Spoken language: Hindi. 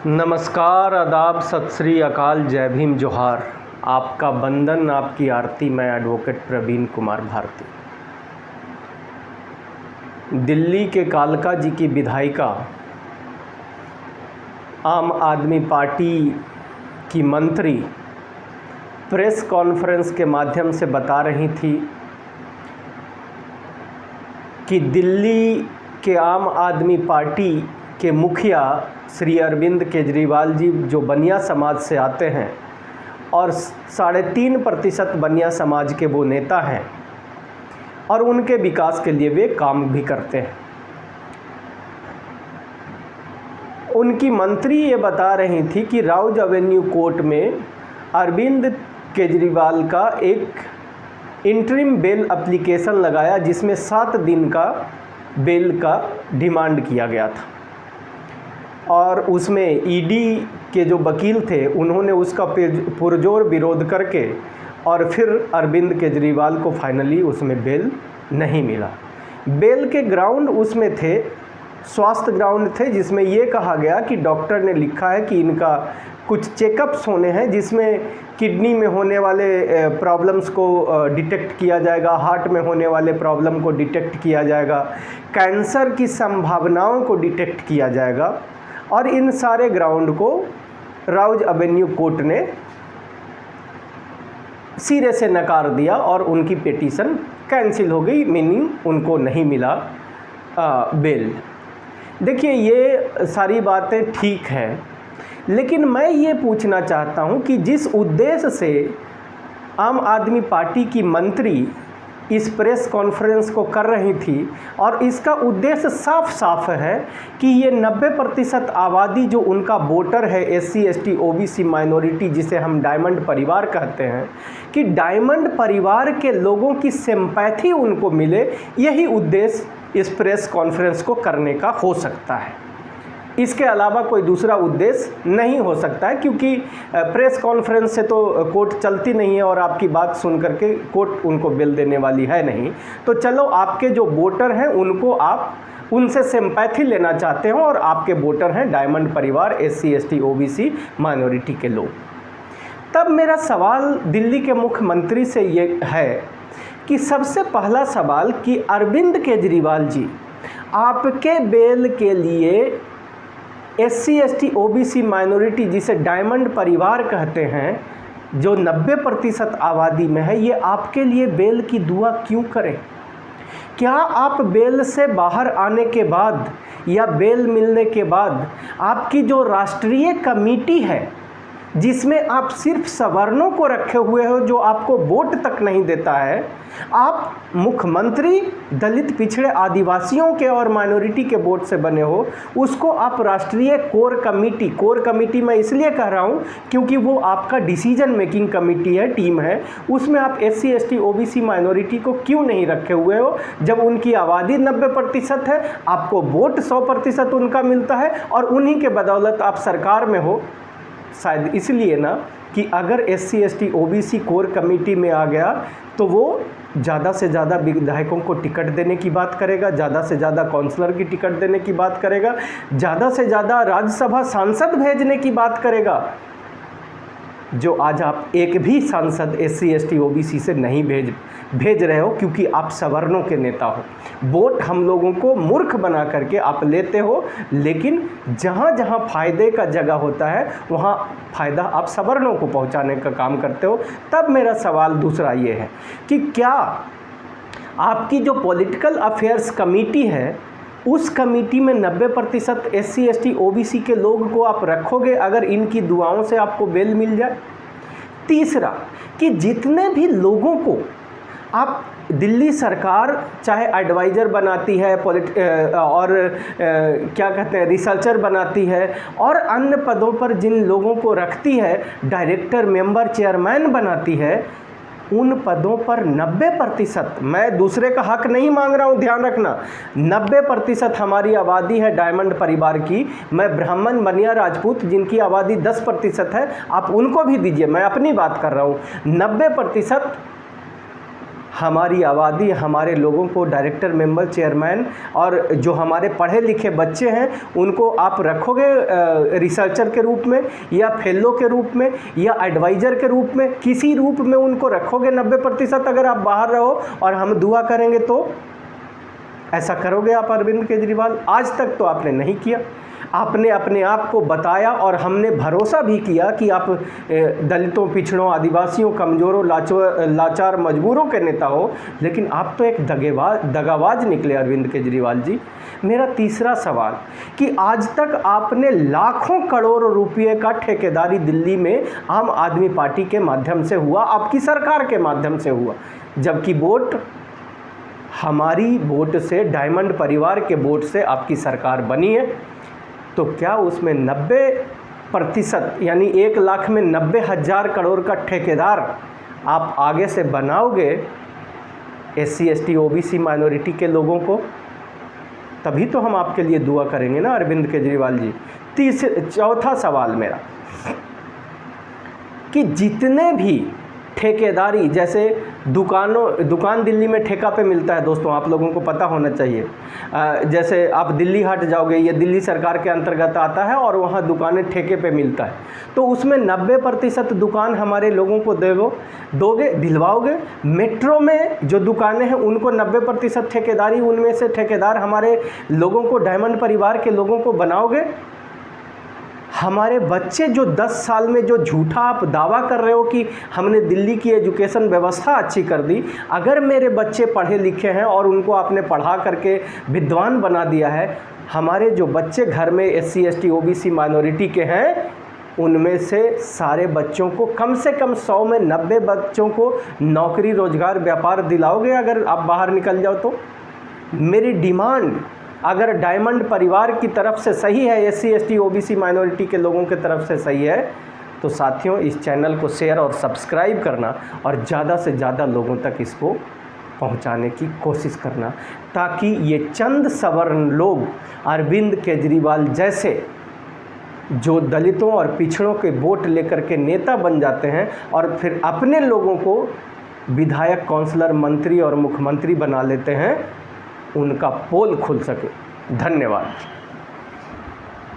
नमस्कार, आदाब, सत श्री अकाल, जय भीम, जोहार। आपका बंदन, आपकी आरती। मैं एडवोकेट प्रवीण कुमार भारती। दिल्ली के कालका जी की विधायिका आम आदमी पार्टी की मंत्री प्रेस कॉन्फ्रेंस के माध्यम से बता रही थी कि दिल्ली के आम आदमी पार्टी के मुखिया श्री अरविंद केजरीवाल जी जो बनिया समाज से आते हैं और 3.5% बनिया समाज के वो नेता हैं और उनके विकास के लिए वे काम भी करते हैं। उनकी मंत्री ये बता रही थी कि राउज एवेन्यू कोर्ट में अरविंद केजरीवाल का एक इंटरिम बेल एप्लीकेशन लगाया जिसमें 7 दिन का बेल का डिमांड किया गया था और उसमें ईडी के जो वकील थे उन्होंने उसका पुरजोर विरोध करके और फिर अरविंद केजरीवाल को फाइनली उसमें बेल नहीं मिला। बेल के ग्राउंड उसमें थे, स्वास्थ्य ग्राउंड थे, जिसमें ये कहा गया कि डॉक्टर ने लिखा है कि इनका कुछ चेकअप्स होने हैं जिसमें किडनी में होने वाले प्रॉब्लम्स को डिटेक्ट किया जाएगा, हार्ट में होने वाले प्रॉब्लम को डिटेक्ट किया जाएगा, कैंसर की संभावनाओं को डिटेक्ट किया जाएगा। और इन सारे ग्राउंड को राउज एवेन्यू कोर्ट ने सिरे से नकार दिया और उनकी पिटीशन कैंसिल हो गई, मीनिंग उनको नहीं मिला बेल। देखिए, ये सारी बातें ठीक हैं, लेकिन मैं ये पूछना चाहता हूँ कि जिस उद्देश्य से आम आदमी पार्टी की मंत्री इस प्रेस कॉन्फ्रेंस को कर रही थी और इसका उद्देश्य साफ साफ है कि ये 90% आबादी जो उनका वोटर है, SC ST OBC माइनॉरिटी, जिसे हम डायमंड परिवार कहते हैं, कि डायमंड परिवार के लोगों की सिंपैथी उनको मिले, यही उद्देश्य इस प्रेस कॉन्फ्रेंस को करने का हो सकता है। इसके अलावा कोई दूसरा उद्देश्य नहीं हो सकता है, क्योंकि प्रेस कॉन्फ्रेंस से तो कोर्ट चलती नहीं है और आपकी बात सुन करके कोर्ट उनको बेल देने वाली है नहीं। तो चलो, आपके जो वोटर हैं उनको आप उनसे सिंपैथी लेना चाहते हो और आपके वोटर हैं डायमंड परिवार, SC ST OBC माइनॉरिटी के लोग। तब मेरा सवाल दिल्ली के मुख्यमंत्री से ये है कि सबसे पहला सवाल कि अरविंद केजरीवाल जी, आपके बेल के लिए SC ST OBC माइनॉरिटी, जिसे डायमंड परिवार कहते हैं, जो 90% आबादी में है, ये आपके लिए बेल की दुआ क्यों करें? क्या आप बेल से बाहर आने के बाद या बेल मिलने के बाद आपकी जो राष्ट्रीय कमेटी है, जिसमें आप सिर्फ सवर्णों को रखे हुए हो, जो आपको वोट तक नहीं देता है, आप मुख्यमंत्री दलित, पिछड़े, आदिवासियों के और माइनॉरिटी के वोट से बने हो, उसको आप राष्ट्रीय कोर कमेटी मैं इसलिए कह रहा हूँ क्योंकि वो आपका डिसीजन मेकिंग कमेटी है, टीम है, उसमें आप SC ST OBC माइनॉरिटी को क्यों नहीं रखे हुए हो? जब उनकी आबादी 90% है, आपको वोट 100% उनका मिलता है और उन्हीं के बदौलत आप सरकार में हो। शायद इसलिए ना कि अगर SC ST OBC core committee में आ गया तो वो ज़्यादा से ज़्यादा विधायकों को टिकट देने की बात करेगा, ज़्यादा से ज़्यादा काउंसलर की टिकट देने की बात करेगा, ज़्यादा से ज़्यादा राज्यसभा सांसद भेजने की बात करेगा, जो आज आप एक भी सांसद SC ST OBC से नहीं भेज रहे हो, क्योंकि आप सवर्णों के नेता हो। वोट हम लोगों को मूर्ख बना करके आप लेते हो, लेकिन जहाँ जहाँ फ़ायदे का जगह होता है वहाँ फ़ायदा आप सवर्णों को पहुँचाने का काम करते हो। तब मेरा सवाल दूसरा ये है कि क्या आपकी जो पॉलिटिकल अफेयर्स कमेटी है, उस कमेटी में 90% SC ST OBC के लोग को आप रखोगे अगर इनकी दुआओं से आपको बेल मिल जाए? तीसरा, कि जितने भी लोगों को आप दिल्ली सरकार चाहे एडवाइज़र बनाती है, और क्या कहते हैं, रिसर्चर बनाती है, और अन्य पदों पर जिन लोगों को रखती है, डायरेक्टर, मेंबर, चेयरमैन बनाती है, उन पदों पर 90%, मैं दूसरे का हक नहीं मांग रहा हूँ, ध्यान रखना, 90% हमारी आबादी है डायमंड परिवार की। मैं ब्राह्मण, बनिया, राजपूत, जिनकी आबादी 10% है, आप उनको भी दीजिए, मैं अपनी बात कर रहा हूँ। 90% हमारी आबादी, हमारे लोगों को डायरेक्टर, मेंबर, चेयरमैन और जो हमारे पढ़े लिखे बच्चे हैं उनको आप रखोगे रिसर्चर के रूप में या फेलो के रूप में या एडवाइज़र के रूप में, किसी रूप में उनको रखोगे 90%। अगर आप बाहर रहो और हम दुआ करेंगे तो ऐसा करोगे आप अरविंद केजरीवाल? आज तक तो आपने नहीं किया। आपने अपने आप को बताया और हमने भरोसा भी किया कि आप दलितों, पिछड़ों, आदिवासियों, कमज़ोरों, लाचार, मजबूरों के नेता हो, लेकिन आप तो एक दगाबाज निकले अरविंद केजरीवाल जी। मेरा तीसरा सवाल कि आज तक आपने लाखों करोड़ रुपये का ठेकेदारी दिल्ली में आम आदमी पार्टी के माध्यम से हुआ, आपकी सरकार के माध्यम से हुआ, जबकि वोट हमारी वोट से, डायमंड परिवार के वोट से आपकी सरकार बनी है। तो क्या उसमें 90% यानी 1 लाख में 90,000 करोड़ का ठेकेदार आप आगे से बनाओगे SC ST OBC माइनॉरिटी के लोगों को? तभी तो हम आपके लिए दुआ करेंगे ना अरविंद केजरीवाल जी। चौथा सवाल मेरा कि जितने भी ठेकेदारी, जैसे दुकान दिल्ली में ठेका पे मिलता है दोस्तों, आप लोगों को पता होना चाहिए। जैसे आप दिल्ली हाट जाओगे, ये दिल्ली सरकार के अंतर्गत आता है और वहाँ दुकानें ठेके पे मिलता है, तो उसमें 90% दुकान हमारे लोगों को दोगे, दिलवाओगे। मेट्रो में जो दुकानें हैं उनको 90% ठेकेदारी, उनमें से ठेकेदार हमारे लोगों को, डायमंड परिवार के लोगों को बनाओगे। हमारे बच्चे जो 10 साल में जो झूठा आप दावा कर रहे हो कि हमने दिल्ली की एजुकेशन व्यवस्था अच्छी कर दी, अगर मेरे बच्चे पढ़े लिखे हैं और उनको आपने पढ़ा करके विद्वान बना दिया है, हमारे जो बच्चे घर में SC ST OBC माइनॉरिटी के हैं उनमें से सारे बच्चों को, कम से कम 100 में 90 बच्चों को नौकरी, रोजगार, व्यापार दिलाओगे अगर आप बाहर निकल जाओ तो? मेरी डिमांड अगर डायमंड परिवार की तरफ से सही है, SC ST OBC माइनॉरिटी के लोगों की तरफ से सही है, तो साथियों इस चैनल को शेयर और सब्सक्राइब करना और ज़्यादा से ज़्यादा लोगों तक इसको पहुंचाने की कोशिश करना, ताकि ये चंद सवर्ण लोग अरविंद केजरीवाल जैसे जो दलितों और पिछड़ों के वोट लेकर के नेता बन जाते हैं और फिर अपने लोगों को विधायक, काउंसलर, मंत्री और मुख्यमंत्री बना लेते हैं, उनका पोल खुल सके। धन्यवाद।